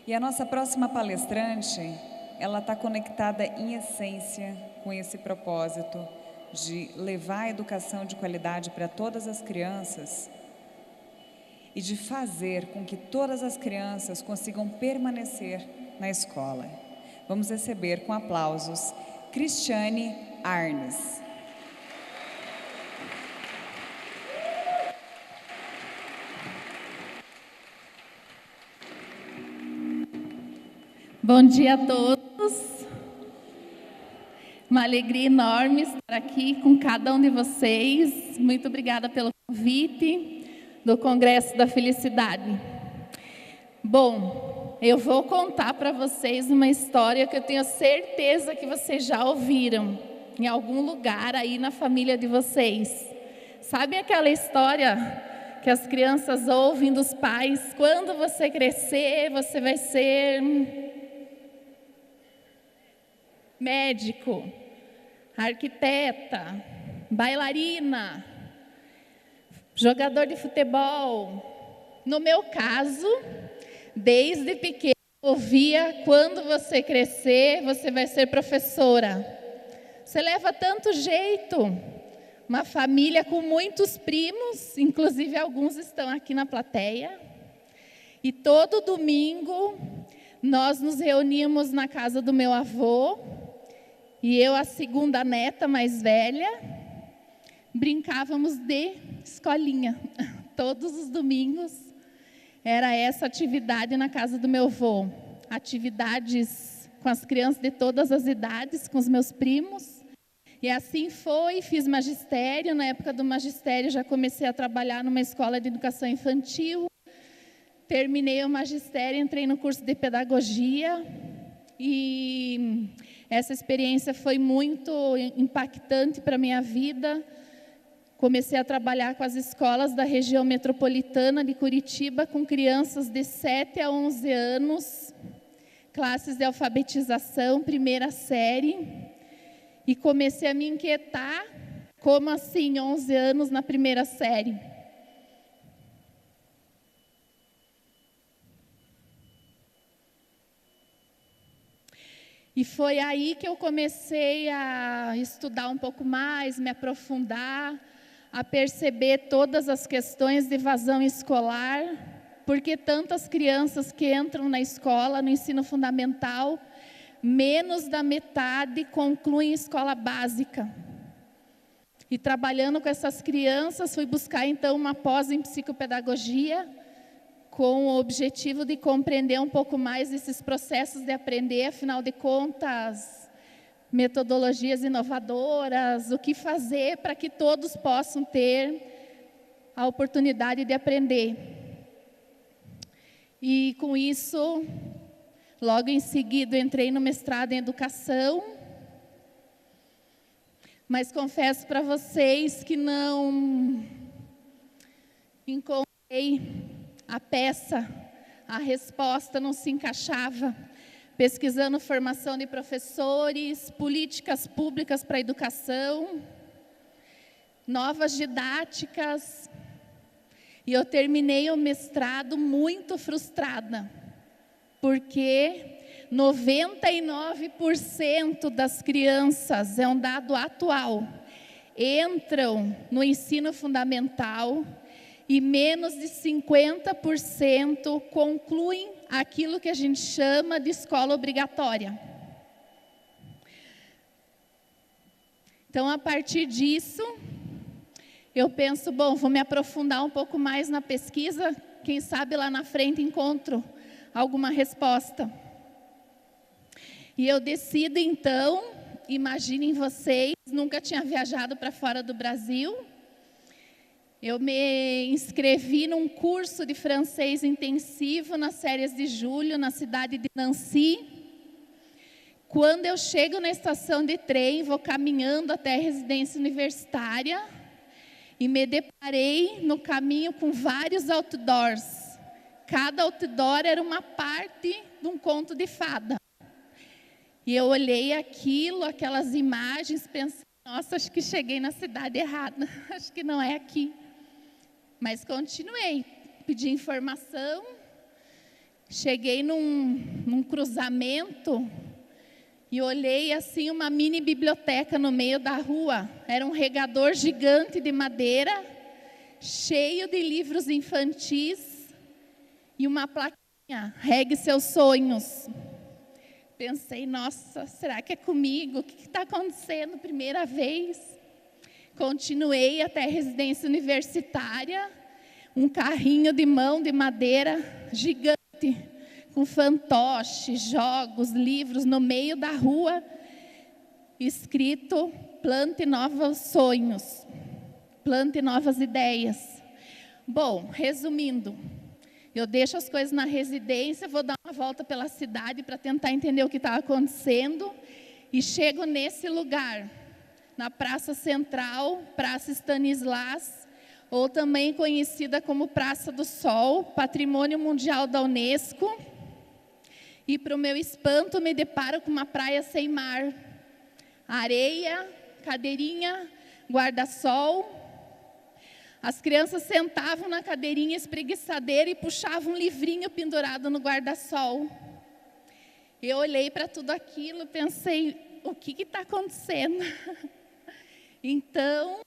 E a nossa próxima palestrante, ela está conectada em essência com esse propósito de levar a educação de qualidade para todas as crianças e de fazer com que todas as crianças consigam permanecer na escola. Vamos receber com aplausos Cristiane Arnes. Bom dia a todos. Uma alegria enorme estar aqui com cada um de vocês. Muito obrigada pelo convite do Congresso da Felicidade. Bom, eu vou contar para vocês uma história que eu tenho certeza que vocês já ouviram em algum lugar aí na família de vocês. Sabe aquela história que as crianças ouvem dos pais? Quando você crescer, você vai ser médico, arquiteta, bailarina, jogador de futebol. No meu caso, desde pequena, eu ouvia: quando você crescer, você vai ser professora. Você leva tanto jeito. Uma família com muitos primos, inclusive alguns estão aqui na plateia. E todo domingo nós nos reuníamos na casa do meu avô. E eu, a segunda neta mais velha, brincávamos de escolinha. Todos os domingos era essa atividade na casa do meu avô. Atividades com as crianças de todas as idades, com os meus primos. E assim foi, fiz magistério. Na época do magistério já comecei a trabalhar numa escola de educação infantil. Terminei o magistério, entrei no curso de pedagogia. E essa experiência foi muito impactante para a minha vida. Comecei a trabalhar com as escolas da região metropolitana de Curitiba, com crianças de 7 a 11 anos, classes de alfabetização, primeira série. E comecei a me inquietar, como assim 11 anos na primeira série? E foi aí que eu comecei a estudar um pouco mais, me aprofundar, a perceber todas as questões de evasão escolar, porque tantas crianças que entram na escola, no ensino fundamental, menos da metade concluem escola básica. E trabalhando com essas crianças, fui buscar então uma pós em psicopedagogia, com o objetivo de compreender um pouco mais esses processos de aprender, afinal de contas, metodologias inovadoras, o que fazer para que todos possam ter a oportunidade de aprender. E com isso, logo em seguida, entrei no mestrado em educação, mas confesso para vocês que não encontrei a peça, a resposta não se encaixava. Pesquisando formação de professores, políticas públicas para a educação, novas didáticas. E eu terminei o mestrado muito frustrada, porque 99% das crianças, é um dado atual, entram no ensino fundamental e menos de 50% concluem aquilo que a gente chama de escola obrigatória. Então, a partir disso, eu penso, bom, vou me aprofundar um pouco mais na pesquisa, quem sabe lá na frente encontro alguma resposta. E eu decido então, imaginem vocês, nunca tinha viajado para fora do Brasil. Eu me inscrevi num curso de francês intensivo nas férias de julho, na cidade de Nancy. Quando eu chego na estação de trem, vou caminhando até a residência universitária e me deparei no caminho com vários outdoors. Cada outdoor era uma parte de um conto de fada. E eu olhei aquilo, aquelas imagens, pensei, nossa, acho que cheguei na cidade errada, acho que não é aqui. Mas continuei, pedi informação, cheguei num cruzamento e olhei assim uma mini biblioteca no meio da rua. Era um regador gigante de madeira, cheio de livros infantis e uma plaquinha, regue seus sonhos. Pensei, nossa, será que é comigo? O que está acontecendo? Primeira vez. Continuei até a residência universitária, um carrinho de mão de madeira gigante, com fantoche, jogos, livros no meio da rua, escrito: plante novos sonhos, plante novas ideias. Bom, resumindo, eu deixo as coisas na residência, vou dar uma volta pela cidade para tentar entender o que está acontecendo, e chego nesse lugar, na Praça Central, Praça Stanislas, ou também conhecida como Praça do Sol, Patrimônio Mundial da Unesco. E para o meu espanto, me deparo com uma praia sem mar. Areia, cadeirinha, guarda-sol. As crianças sentavam na cadeirinha espreguiçadeira e puxavam um livrinho pendurado no guarda-sol. Eu olhei para tudo aquilo e pensei, o que está acontecendo? Então,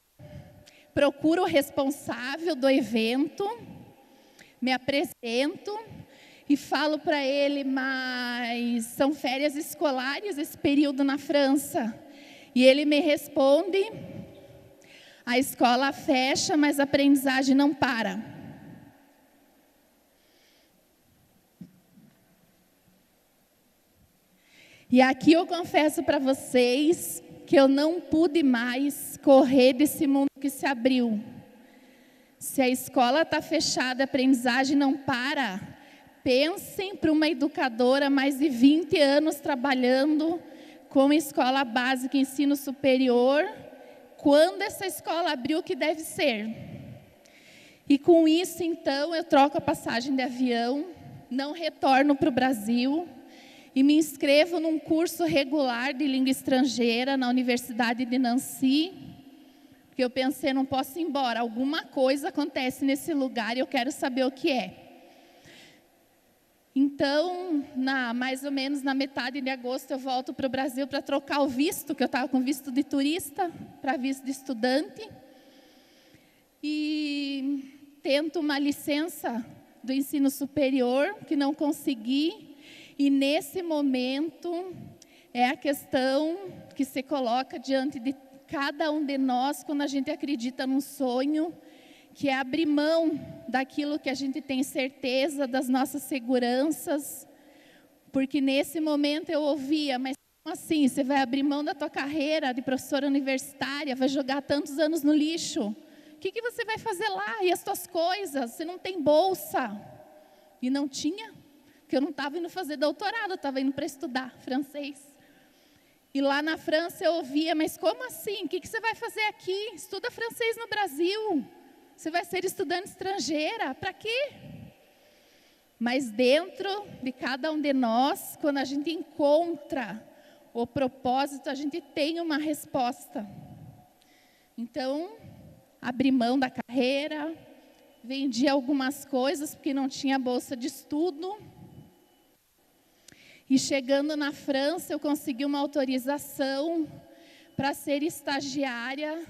procuro o responsável do evento, me apresento e falo para ele, mas são férias escolares esse período na França. E ele me responde, a escola fecha, mas a aprendizagem não para. E aqui eu confesso para vocês que eu não pude mais correr desse mundo que se abriu. Se a escola está fechada, a aprendizagem não para. Pensem para uma educadora, mais de 20 anos trabalhando com escola básica e ensino superior, quando essa escola abriu, o que deve ser. E com isso, então, eu troco a passagem de avião, não retorno para o Brasil e me inscrevo num curso regular de língua estrangeira na Universidade de Nancy, porque eu pensei, não posso ir embora, alguma coisa acontece nesse lugar e eu quero saber o que é. Então, mais ou menos na metade de agosto, eu volto para o Brasil para trocar o visto, que eu estava com visto de turista para visto de estudante. E tento uma licença do ensino superior, que não consegui. E nesse momento, é a questão que se coloca diante de cada um de nós, quando a gente acredita num sonho, que é abrir mão daquilo que a gente tem certeza, das nossas seguranças, porque nesse momento eu ouvia, mas como assim, você vai abrir mão da tua carreira de professora universitária, vai jogar tantos anos no lixo, o que você vai fazer lá? E as tuas coisas? Você não tem bolsa? E não tinha, porque eu não estava indo fazer doutorado, eu estava indo para estudar francês. E lá na França eu ouvia, mas como assim? O que você vai fazer aqui? Estuda francês no Brasil. Você vai ser estudante estrangeira, para quê? Mas dentro de cada um de nós, quando a gente encontra o propósito, a gente tem uma resposta. Então, abri mão da carreira, vendi algumas coisas, porque não tinha bolsa de estudo. E chegando na França, eu consegui uma autorização para ser estagiária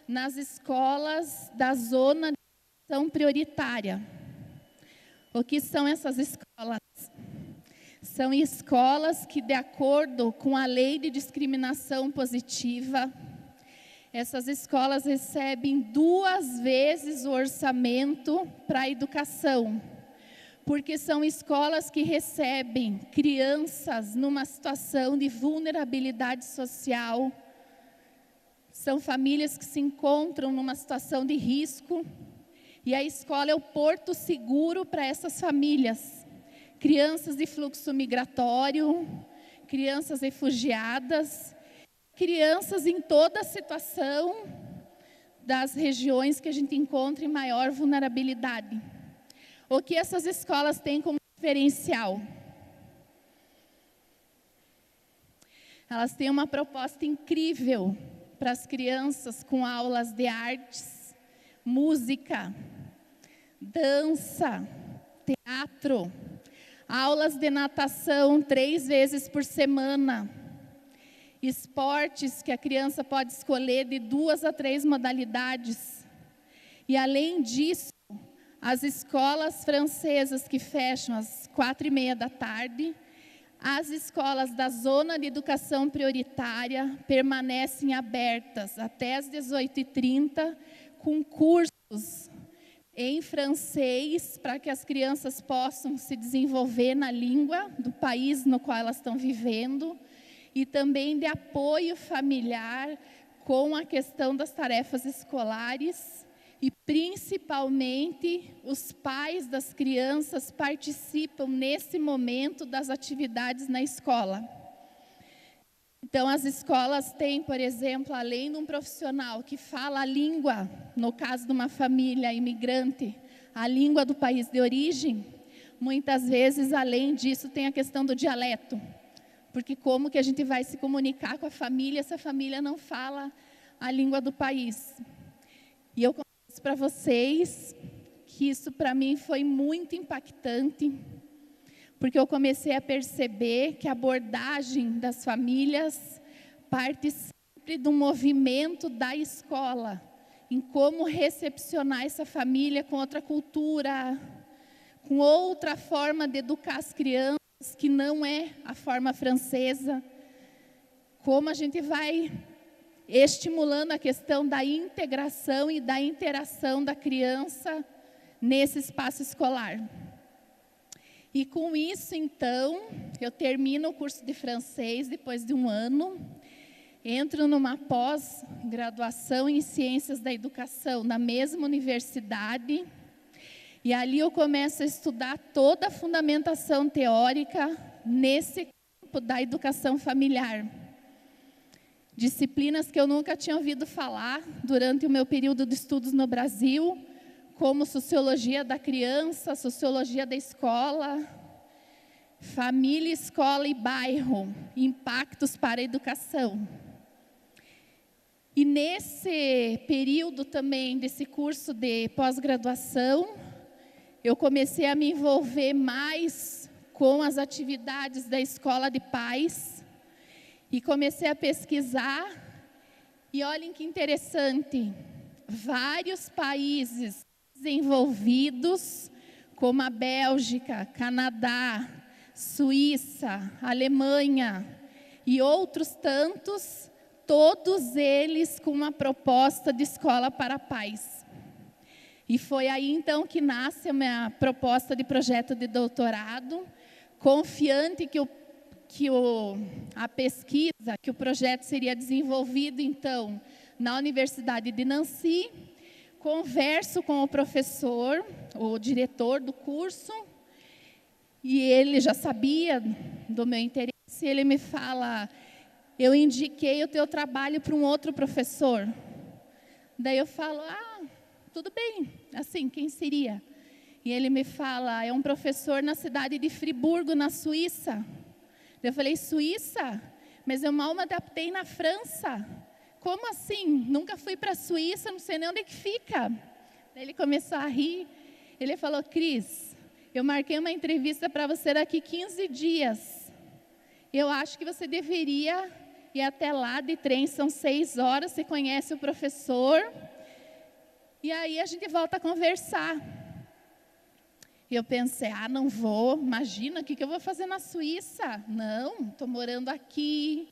nas escolas da zona de ação prioritária. O que são essas escolas? São escolas que, de acordo com a lei de discriminação positiva, essas escolas recebem 2 vezes o orçamento para a educação, porque são escolas que recebem crianças numa situação de vulnerabilidade social. São famílias que se encontram numa situação de risco, e a escola é o porto seguro para essas famílias. Crianças de fluxo migratório, crianças refugiadas, crianças em toda a situação das regiões que a gente encontra em maior vulnerabilidade. O que essas escolas têm como diferencial? Elas têm uma proposta incrível para as crianças, com aulas de artes, música, dança, teatro, aulas de natação 3 vezes por semana, esportes que a criança pode escolher de 2 a 3 modalidades. E além disso, as escolas francesas que fecham às 4h30 da tarde, as escolas da zona de educação prioritária permanecem abertas até às 18h30, com cursos em francês, para que as crianças possam se desenvolver na língua do país no qual elas estão vivendo, e também de apoio familiar com a questão das tarefas escolares, e principalmente os pais das crianças participam nesse momento das atividades na escola. Então, as escolas têm, por exemplo, além de um profissional que fala a língua, no caso de uma família imigrante, a língua do país de origem, muitas vezes, além disso, tem a questão do dialeto. Porque como que a gente vai se comunicar com a família se a família não fala a língua do país? E eu confesso para vocês que isso para mim foi muito impactante, porque eu comecei a perceber que a abordagem das famílias parte sempre do movimento da escola, em como recepcionar essa família com outra cultura, com outra forma de educar as crianças, que não é a forma francesa, como a gente vai estimulando a questão da integração e da interação da criança nesse espaço escolar. E com isso, então, eu termino o curso de francês depois de 1 ano, entro numa pós-graduação em Ciências da Educação na mesma universidade, e ali eu começo a estudar toda a fundamentação teórica nesse campo da educação familiar. Disciplinas que eu nunca tinha ouvido falar durante o meu período de estudos no Brasil, como sociologia da criança, sociologia da escola, família, escola e bairro, impactos para a educação. E nesse período também desse curso de pós-graduação, eu comecei a me envolver mais com as atividades da escola de pais e comecei a pesquisar. E olhem que interessante, vários países desenvolvidos, como a Bélgica, Canadá, Suíça, Alemanha e outros tantos, todos eles com uma proposta de escola para pais. E foi aí então que nasce a minha proposta de projeto de doutorado, confiante a pesquisa, que o projeto seria desenvolvido então na Universidade de Nancy. Converso com o professor, o diretor do curso, e ele já sabia do meu interesse, e ele me fala: eu indiquei o teu trabalho para um outro professor. Daí eu falo: tudo bem, assim, quem seria? E ele me fala: é um professor na cidade de Friburgo, na Suíça. Eu falei: Suíça? Mas eu mal me adaptei na França. Como assim? Nunca fui para a Suíça, não sei nem onde é que fica. Daí ele começou a rir. Ele falou: Cris, eu marquei uma entrevista para você daqui 15 dias. Eu acho que você deveria ir até lá de trem, são 6 horas, você conhece o professor. E aí a gente volta a conversar. E eu pensei: não vou, imagina, o que eu vou fazer na Suíça? Não, estou morando aqui.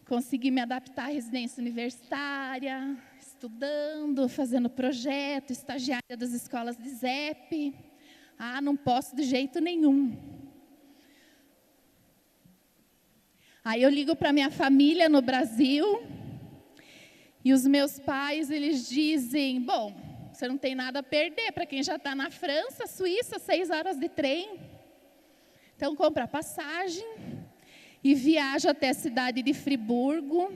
Consegui me adaptar à residência universitária, estudando, fazendo projeto, estagiária das escolas de ZEP. Não posso de jeito nenhum. Aí eu ligo para minha família no Brasil, e os meus pais, eles dizem: bom, você não tem nada a perder, para quem já está na França, Suíça, 6 horas de trem. Então compra a passagem e viajo até a cidade de Friburgo.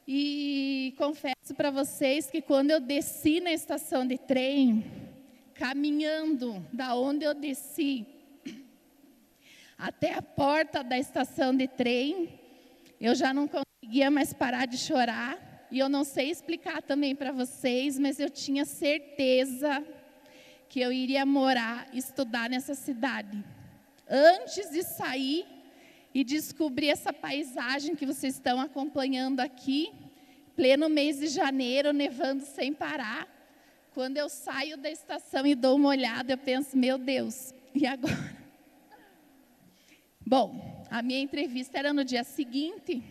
E confesso para vocês que quando eu desci na estação de trem, caminhando da onde eu desci até a porta da estação de trem, eu já não conseguia mais parar de chorar. E eu não sei explicar também para vocês, mas eu tinha certeza que eu iria morar, estudar nessa cidade. Antes de sair e descobrir essa paisagem que vocês estão acompanhando aqui, pleno mês de janeiro, nevando sem parar. Quando eu saio da estação e dou uma olhada, eu penso, meu Deus, e agora? Bom, a minha entrevista era no dia seguinte,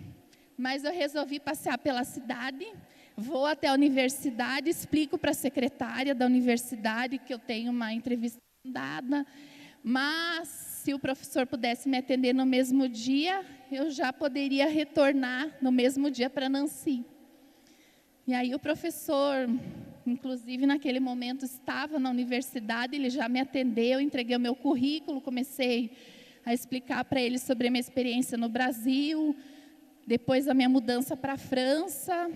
mas eu resolvi passear pela cidade, vou até a universidade, explico para a secretária da universidade que eu tenho uma entrevista dada, mas se o professor pudesse me atender no mesmo dia, eu já poderia retornar no mesmo dia para Nancy. E aí o professor, inclusive naquele momento estava na universidade, ele já me atendeu, entreguei o meu currículo, comecei a explicar para ele sobre a minha experiência no Brasil, depois a minha mudança para a França.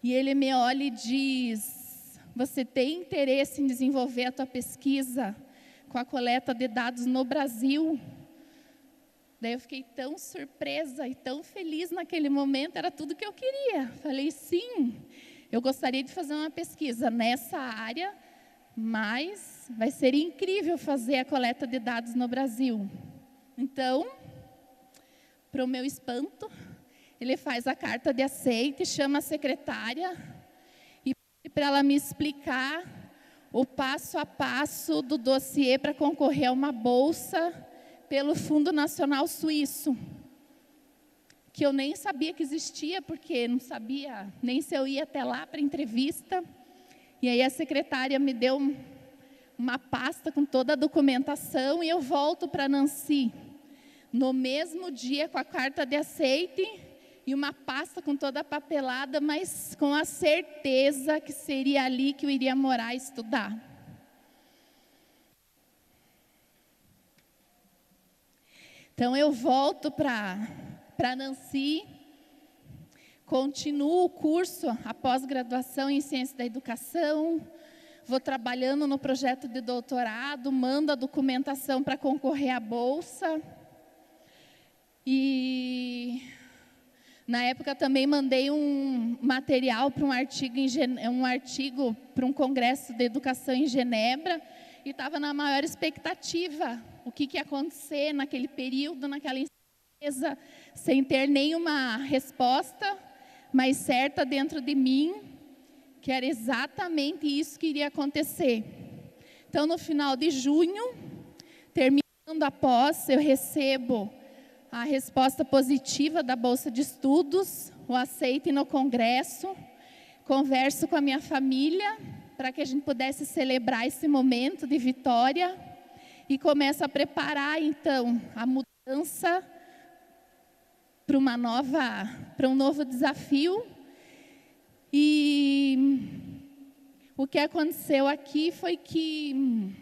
E ele me olha e diz, você tem interesse em desenvolver a tua pesquisa com a coleta de dados no Brasil? Daí eu fiquei tão surpresa e tão feliz naquele momento, era tudo que eu queria. Falei, sim, eu gostaria de fazer uma pesquisa nessa área, mas vai ser incrível fazer a coleta de dados no Brasil. Então, para o meu espanto, ele faz a carta de aceite, chama a secretária e pede para ela me explicar o passo a passo do dossiê para concorrer a uma bolsa pelo Fundo Nacional Suíço, que eu nem sabia que existia, porque não sabia nem se eu ia até lá para entrevista. E aí a secretária me deu uma pasta com toda a documentação e eu volto para Nancy, no mesmo dia com a carta de aceite e uma pasta com toda a papelada, mas com a certeza que seria ali que eu iria morar e estudar. Então eu volto para Nancy, continuo o curso, a pós-graduação em Ciência da Educação, vou trabalhando no projeto de doutorado, mando a documentação para concorrer à bolsa. E na época também mandei um material para um artigo para um congresso de educação em Genebra, e estava na maior expectativa, o que ia acontecer naquele período, naquela empresa, sem ter nenhuma resposta, mas certa dentro de mim, que era exatamente isso que iria acontecer. Então, no final de junho, terminando a pós, eu recebo a resposta positiva da Bolsa de Estudos, o aceite no congresso, converso com a minha família, para que a gente pudesse celebrar esse momento de vitória, e começo a preparar, então, a mudança para um novo desafio. E o que aconteceu aqui foi que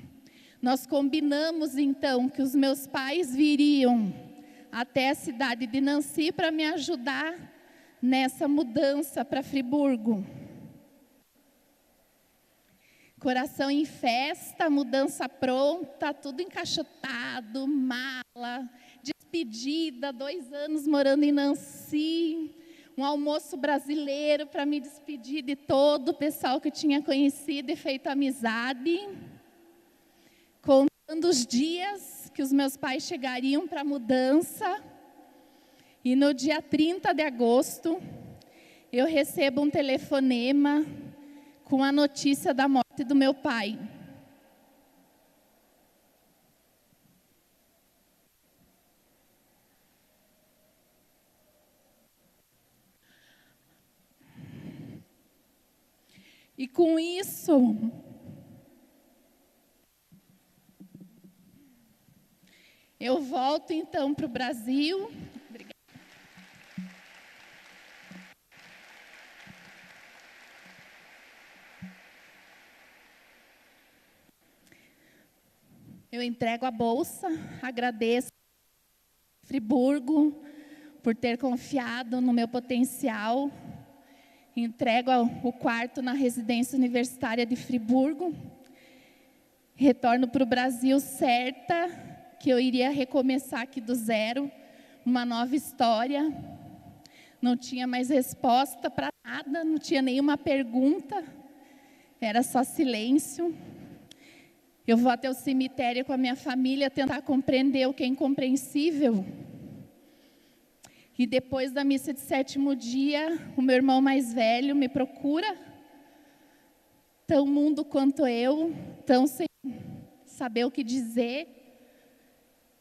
nós combinamos, então, que os meus pais viriam até a cidade de Nancy para me ajudar nessa mudança para Friburgo. Coração em festa, mudança pronta, tudo encaixotado, mala, despedida, 2 anos morando em Nancy, um almoço brasileiro para me despedir de todo o pessoal que eu tinha conhecido e feito amizade, contando os dias que os meus pais chegariam para a mudança. E no dia 30 de agosto, eu recebo um telefonema com a notícia da morte do meu pai. E com isso, eu volto então para o Brasil. Obrigada. Eu entrego a bolsa, agradeço a Friburgo por ter confiado no meu potencial. Entrego o quarto na residência universitária de Friburgo. Retorno para o Brasil certa que eu iria recomeçar aqui do zero, uma nova história. Não tinha mais resposta para nada, não tinha nenhuma pergunta, era só silêncio. Eu vou até o cemitério com a minha família tentar compreender o que é incompreensível. E depois da missa de 7º dia, o meu irmão mais velho me procura, tão mudo quanto eu, tão sem saber o que dizer.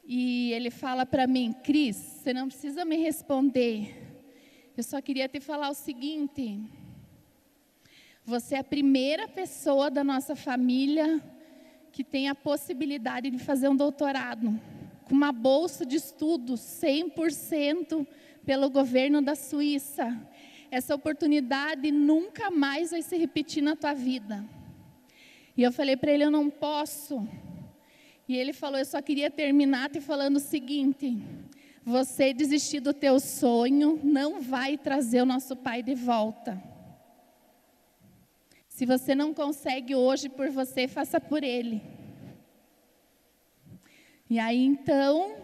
E ele fala para mim: Cris, você não precisa me responder. Eu só queria te falar o seguinte: você é a primeira pessoa da nossa família que tem a possibilidade de fazer um doutorado, com uma bolsa de estudos 100% pelo governo da Suíça. Essa oportunidade nunca mais vai se repetir na tua vida. E eu falei para ele: eu não posso. E ele falou: eu só queria terminar te falando o seguinte: você desistir do teu sonho não vai trazer o nosso pai de volta. Se você não consegue hoje por você, faça por ele. E aí então,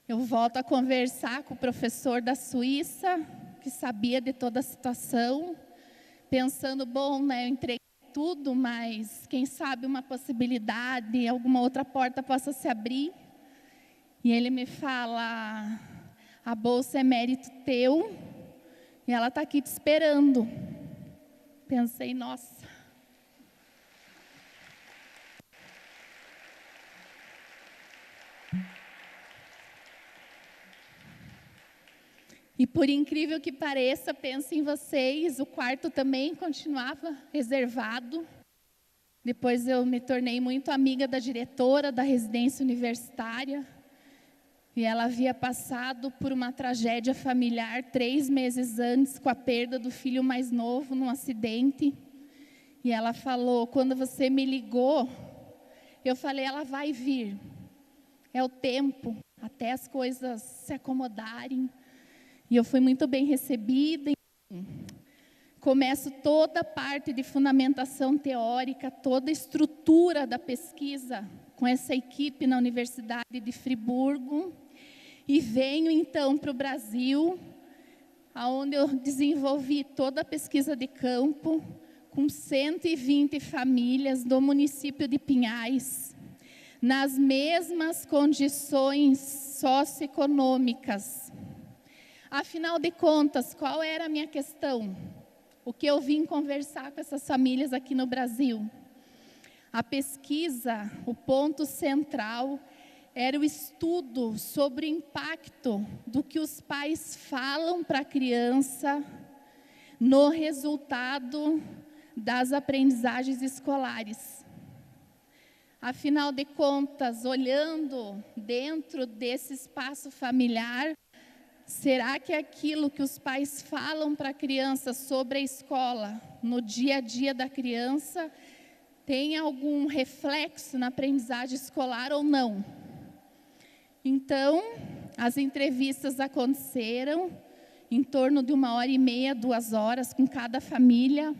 eu volto a conversar com o professor da Suíça, que sabia de toda a situação, pensando: bom, né, eu entreguei tudo, mas quem sabe uma possibilidade, alguma outra porta possa se abrir. E ele me fala: a bolsa é mérito teu, e ela está aqui te esperando. Pensei: nossa. E por incrível que pareça, penso em vocês, o quarto também continuava reservado. Depois eu me tornei muito amiga da diretora da residência universitária. E ela havia passado por uma tragédia familiar 3 meses antes, com a perda do filho mais novo num acidente. E ela falou: quando você me ligou, eu falei: ela vai vir. É o tempo, até as coisas se acomodarem. E eu fui muito bem recebida. Começo toda a parte de fundamentação teórica, toda a estrutura da pesquisa com essa equipe na Universidade de Friburgo. E venho então para o Brasil, onde eu desenvolvi toda a pesquisa de campo, com 120 famílias do município de Pinhais, nas mesmas condições socioeconômicas. Afinal de contas, qual era a minha questão? O que eu vim conversar com essas famílias aqui no Brasil? A pesquisa, o ponto central, era o estudo sobre o impacto do que os pais falam para a criança no resultado das aprendizagens escolares. Afinal de contas, olhando dentro desse espaço familiar, será que aquilo que os pais falam para a criança sobre a escola, no dia a dia da criança, tem algum reflexo na aprendizagem escolar ou não? Então, as entrevistas aconteceram em torno de 1h30, 2 horas com cada família.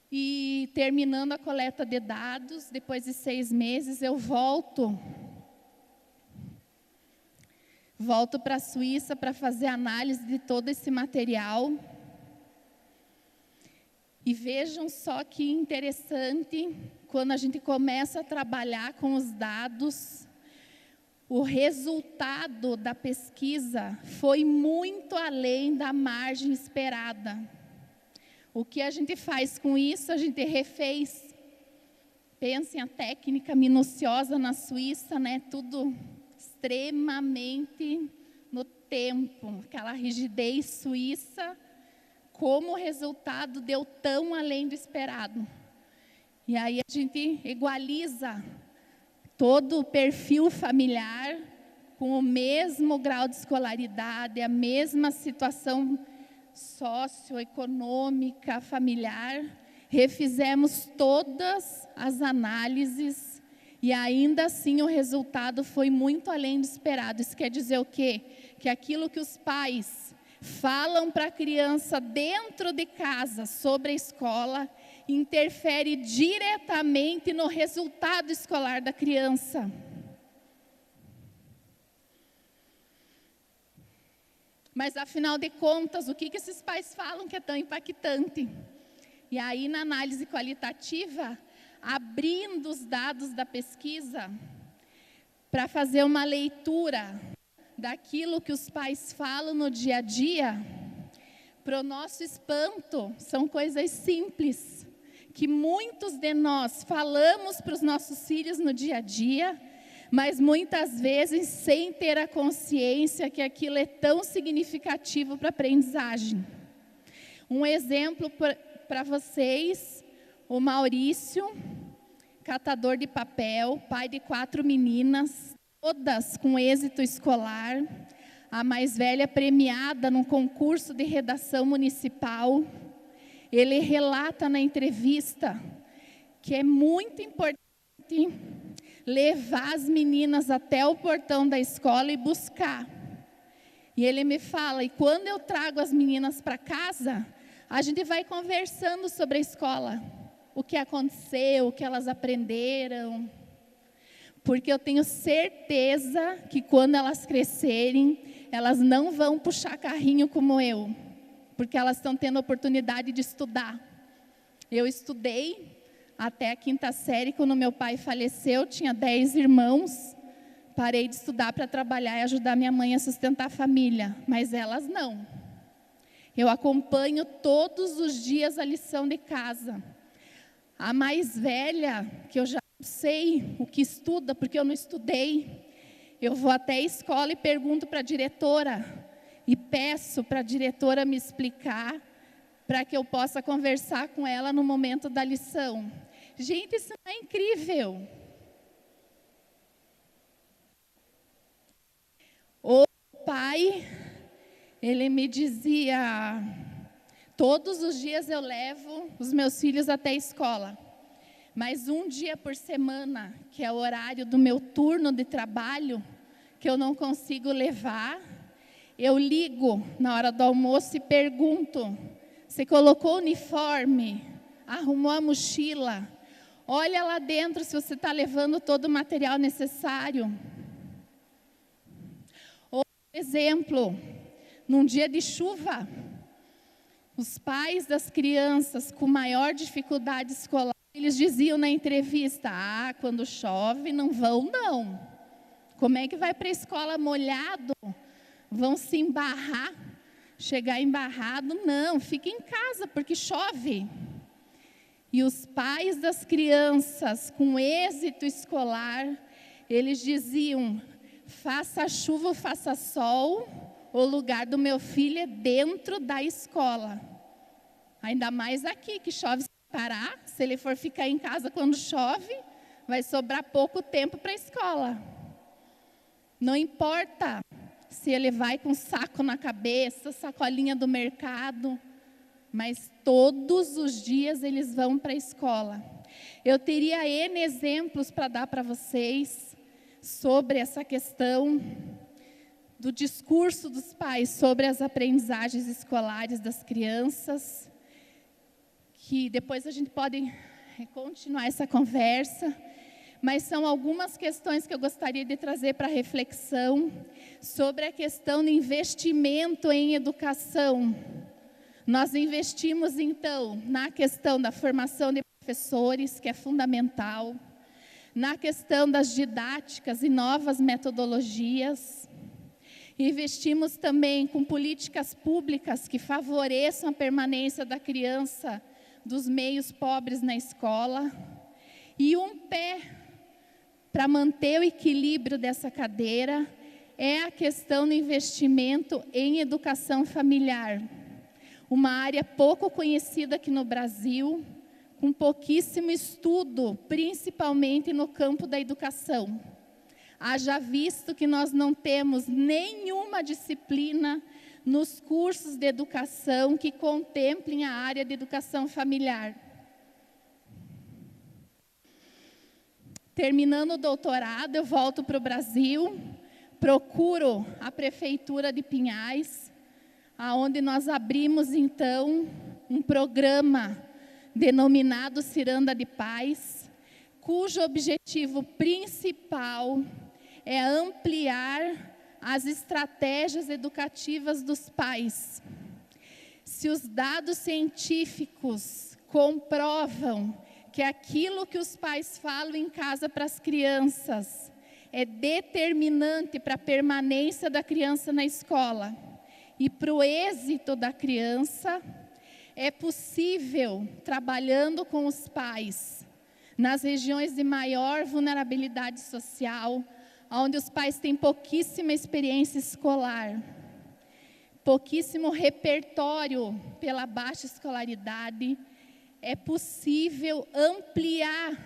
E terminando a coleta de dados, depois de 6 meses, eu volto para a Suíça para fazer análise de todo esse material. E vejam só que interessante, quando a gente começa a trabalhar com os dados, o resultado da pesquisa foi muito além da margem esperada. O que a gente faz com isso? A gente refez. Pensem a técnica minuciosa na Suíça, né? Tudo extremamente no tempo, aquela rigidez suíça, como o resultado deu tão além do esperado. E aí a gente igualiza todo o perfil familiar, com o mesmo grau de escolaridade, a mesma situação socioeconômica, familiar, refizemos todas as análises e ainda assim o resultado foi muito além do esperado. Isso quer dizer o quê? Que aquilo que os pais falam para a criança dentro de casa sobre a escola interfere diretamente no resultado escolar da criança. Mas, afinal de contas, o que esses pais falam que é tão impactante? E aí, na análise qualitativa, abrindo os dados da pesquisa, para fazer uma leitura daquilo que os pais falam no dia a dia, para o nosso espanto, são coisas simples, que muitos de nós falamos para os nossos filhos no dia a dia, mas muitas vezes sem ter a consciência que aquilo é tão significativo para a aprendizagem. Um exemplo para vocês, o Maurício, catador de papel, pai de 4 meninas, todas com êxito escolar, a mais velha premiada num concurso de redação municipal. Ele relata na entrevista que é muito importante levar as meninas até o portão da escola e buscar. E ele me fala, e quando eu trago as meninas para casa, a gente vai conversando sobre a escola, o que aconteceu, o que elas aprenderam, porque eu tenho certeza que quando elas crescerem, elas não vão puxar carrinho como eu, porque elas estão tendo a oportunidade de estudar. Eu estudei até a 5ª série, quando meu pai faleceu, tinha 10 irmãos, parei de estudar para trabalhar e ajudar minha mãe a sustentar a família, mas elas não. Eu acompanho todos os dias a lição de casa. A mais velha, que eu já não sei o que estuda, porque eu não estudei, eu vou até a escola e pergunto para a diretora, e peço para a diretora me explicar, para que eu possa conversar com ela no momento da lição. Gente, isso não é incrível? O pai, ele me dizia, todos os dias eu levo os meus filhos até a escola, mas um dia por semana, que é o horário do meu turno de trabalho, que eu não consigo levar, eu ligo na hora do almoço e pergunto, você colocou o uniforme, arrumou a mochila, olha lá dentro se você está levando todo o material necessário. Outro exemplo, num dia de chuva, os pais das crianças com maior dificuldade escolar, eles diziam na entrevista, quando chove não vão não. Como é que vai para a escola molhado? Vão se embarrar, chegar embarrado? Não, fica em casa porque chove. E os pais das crianças com êxito escolar, eles diziam, faça chuva ou faça sol, o lugar do meu filho é dentro da escola. Ainda mais aqui, que chove sem parar. Se ele for ficar em casa quando chove, vai sobrar pouco tempo para a escola. Não importa se ele vai com saco na cabeça, sacolinha do mercado, mas todos os dias eles vão para a escola. Eu teria N exemplos para dar para vocês sobre essa questão do discurso dos pais sobre as aprendizagens escolares das crianças, que depois a gente pode continuar essa conversa, mas são algumas questões que eu gostaria de trazer para reflexão sobre a questão do investimento em educação. Nós investimos, então, na questão da formação de professores, que é fundamental, na questão das didáticas e novas metodologias. Investimos também com políticas públicas que favoreçam a permanência da criança dos meios pobres na escola. E um pé para manter o equilíbrio dessa cadeira é a questão do investimento em educação familiar. Uma área pouco conhecida aqui no Brasil, com pouquíssimo estudo, principalmente no campo da educação. Haja visto que nós não temos nenhuma disciplina nos cursos de educação que contemplem a área de educação familiar. Terminando o doutorado, eu volto para o Brasil, procuro a Prefeitura de Pinhais, aonde nós abrimos, então, um programa denominado Ciranda de Paz, cujo objetivo principal é ampliar as estratégias educativas dos pais. Se os dados científicos comprovam que aquilo que os pais falam em casa para as crianças é determinante para a permanência da criança na escola e para o êxito da criança, é possível trabalhando com os pais nas regiões de maior vulnerabilidade social, onde os pais têm pouquíssima experiência escolar, pouquíssimo repertório pela baixa escolaridade. É possível ampliar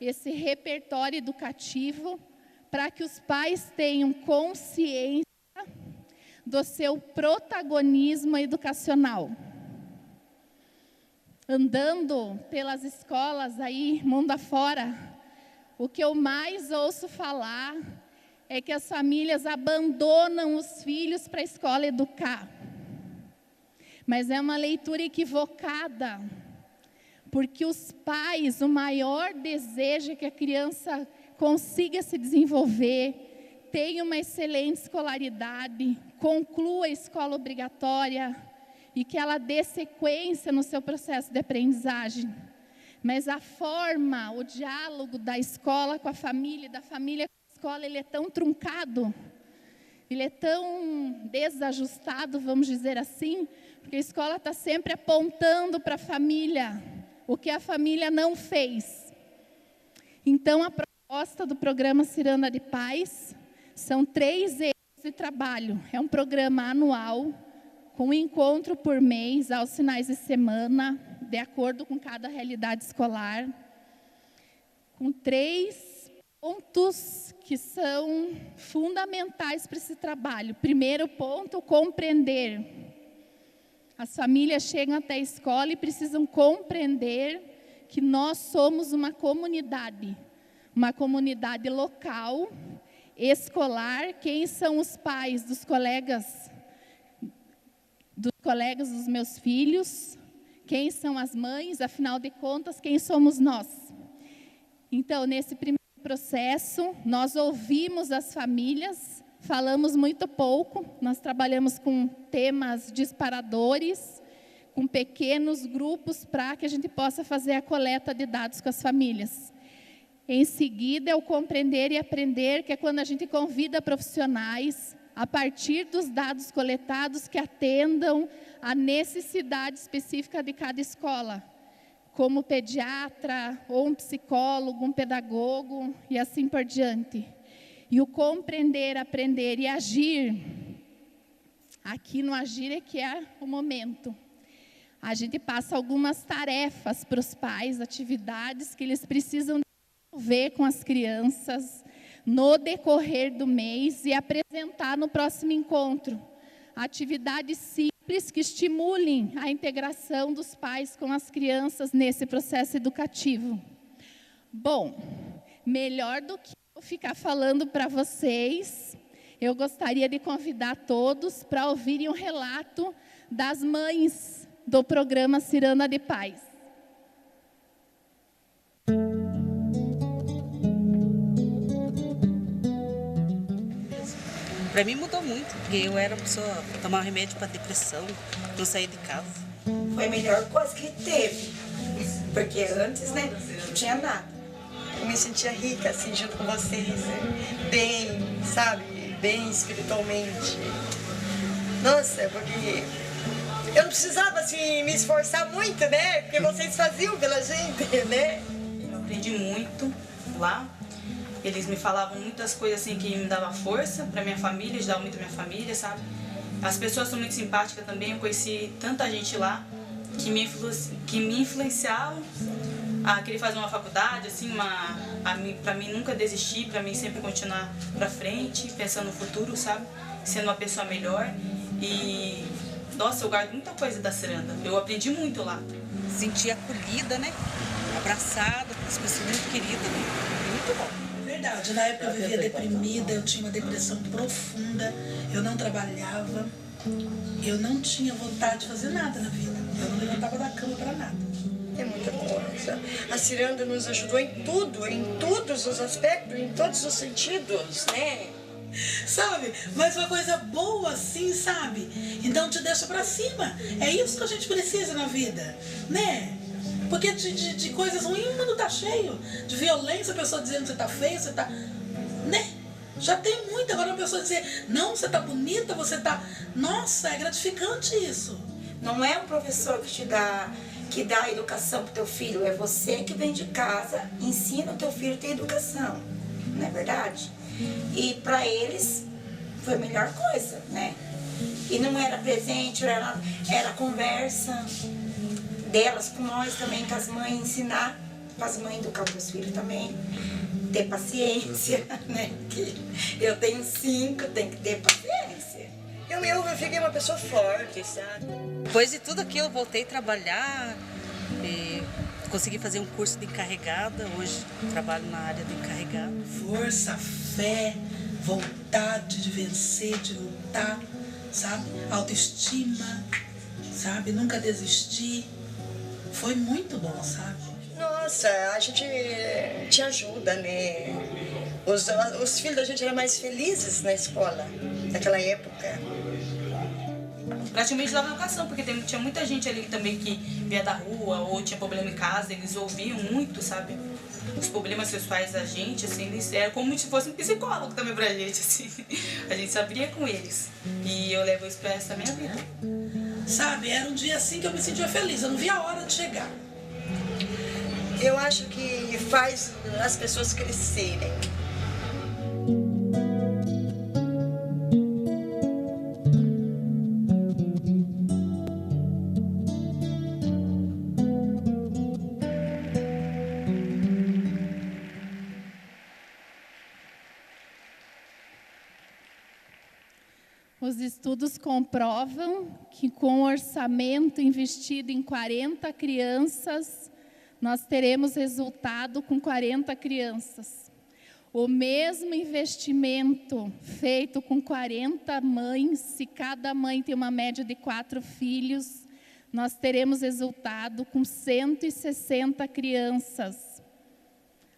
esse repertório educativo para que os pais tenham consciência do seu protagonismo educacional. Andando pelas escolas aí, mundo afora, o que eu mais ouço falar é que as famílias abandonam os filhos para a escola educar. Mas é uma leitura equivocada, porque os pais, o maior desejo é que a criança consiga se desenvolver, tenha uma excelente escolaridade, conclua a escola obrigatória e que ela dê sequência no seu processo de aprendizagem. Mas a forma, o diálogo da escola com a família, da família com a escola, ele é tão truncado, ele é tão desajustado, vamos dizer assim, porque a escola está sempre apontando para a família o que a família não fez. Então, a proposta do programa Ciranda de Paz são 3 eixos de trabalho. É um programa anual, com um encontro por mês, aos finais de semana, de acordo com cada realidade escolar, com 3 pontos que são fundamentais para esse trabalho. Primeiro ponto, compreender. As famílias chegam até a escola e precisam compreender que nós somos uma comunidade local, escolar. Quem são os pais dos colegas dos meus filhos? Quem são as mães? Afinal de contas, quem somos nós? Então, nesse primeiro processo, nós ouvimos as famílias, falamos muito pouco, nós trabalhamos com temas disparadores, com pequenos grupos para que a gente possa fazer a coleta de dados com as famílias. Em seguida, é o compreender e aprender, que é quando a gente convida profissionais, a partir dos dados coletados, que atendam à necessidade específica de cada escola, como pediatra, ou um psicólogo, um pedagogo, e assim por diante. E o compreender, aprender e agir, aqui no agir é que é o momento. A gente passa algumas tarefas para os pais, atividades que eles precisam desenvolver com as crianças no decorrer do mês e apresentar no próximo encontro. Atividades simples que estimulem a integração dos pais com as crianças nesse processo educativo. Bom, melhor do que eu ficar falando para vocês, eu gostaria de convidar todos para ouvirem um relato das mães do programa Ciranda de Paz. Para mim mudou muito, porque eu era uma pessoa que tomava remédio para depressão, não saía de casa. Foi a melhor coisa que teve, porque antes, né, não tinha nada. Eu me sentia rica, assim, junto com vocês, bem, sabe, bem espiritualmente. Nossa, porque eu não precisava, assim, me esforçar muito, né, porque vocês faziam pela gente, né. Eu aprendi muito lá. Eles me falavam muitas coisas assim que me davam força para minha família, ajudavam muito a minha família, sabe? As pessoas são muito simpáticas também, eu conheci tanta gente lá que me influenciavam a querer fazer uma faculdade, assim, para mim nunca desistir, para mim sempre continuar para frente, pensando no futuro, sabe? Sendo uma pessoa melhor. E, nossa, eu guardo muita coisa da Ciranda, eu aprendi muito lá. Senti acolhida, né? Abraçada, as pessoas muito queridas, né? Muito bom. Verdade, na época eu vivia deprimida, eu tinha uma depressão profunda, eu não trabalhava, eu não tinha vontade de fazer nada na vida, eu não levantava da cama para nada. É muita coisa. A Ciranda nos ajudou em tudo, em todos os aspectos, em todos os sentidos, né? Sabe? Mas uma coisa boa assim, sabe? Então te deixa pra cima. É isso que a gente precisa na vida, né? Porque de coisas ruins o mundo tá cheio. De violência, a pessoa dizendo que você tá feia, você tá... Né? Já tem muito. Agora a pessoa dizer, não, você tá bonita, você tá... Nossa, é gratificante isso. Não é o professor que dá a educação pro teu filho, é você que vem de casa, ensina o teu filho a ter educação. Não é verdade? E para eles foi a melhor coisa, né? E não era presente, era conversa delas com nós também, com as mães, ensinar para as mães educar os meus filhos também. Ter paciência, né? Que eu tenho 5, tem que ter paciência. Eu fiquei uma pessoa forte, sabe? Depois de tudo aquilo, eu voltei a trabalhar, consegui fazer um curso de encarregada, hoje trabalho na área de encarregada. Força, fé, vontade de vencer, de lutar, sabe? Autoestima, sabe? Nunca desistir. Foi muito bom, sabe? Nossa, a gente te ajuda, né? Os filhos da gente eram mais felizes na escola, naquela época. Praticamente dava educação, porque tinha muita gente ali também que via da rua ou tinha problema em casa, eles ouviam muito, sabe? Os problemas pessoais da gente, assim, eles eram como se fosse um psicólogo também pra gente, assim. A gente sabia com eles. E eu levo isso pra essa minha vida. Sabe, era um dia assim que eu me sentia feliz, eu não via a hora de chegar. Eu acho que faz as pessoas crescerem. Os estudos comprovam que com o orçamento investido em 40 crianças, nós teremos resultado com 40 crianças. O mesmo investimento feito com 40 mães, se cada mãe tem uma média de 4 filhos, nós teremos resultado com 160 crianças.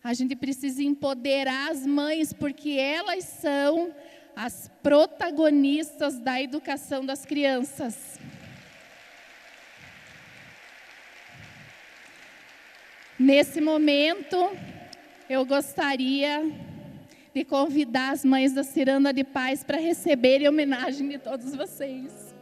A gente precisa empoderar as mães, porque elas são as protagonistas da educação das crianças. Nesse momento, eu gostaria de convidar as mães da Ciranda de Paz para receberem a homenagem de todos vocês.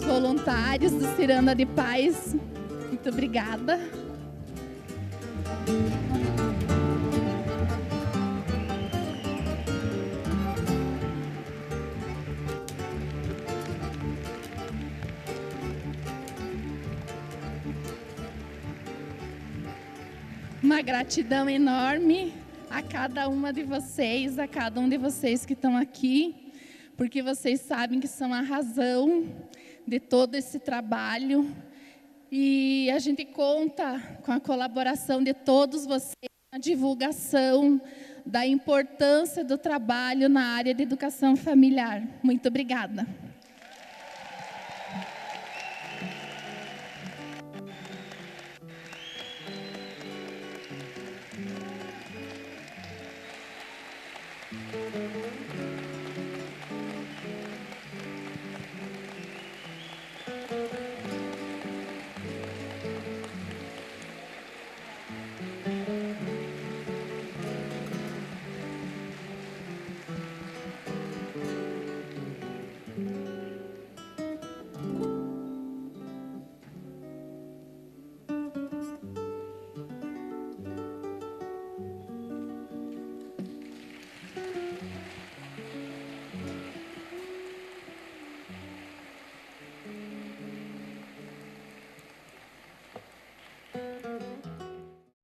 Voluntários do Ciranda de Paz, muito obrigada. Uma gratidão enorme a cada uma de vocês, a cada um de vocês que estão aqui, porque vocês sabem que são a razão de todo esse trabalho, e a gente conta com a colaboração de todos vocês na divulgação da importância do trabalho na área de educação familiar. Muito obrigada.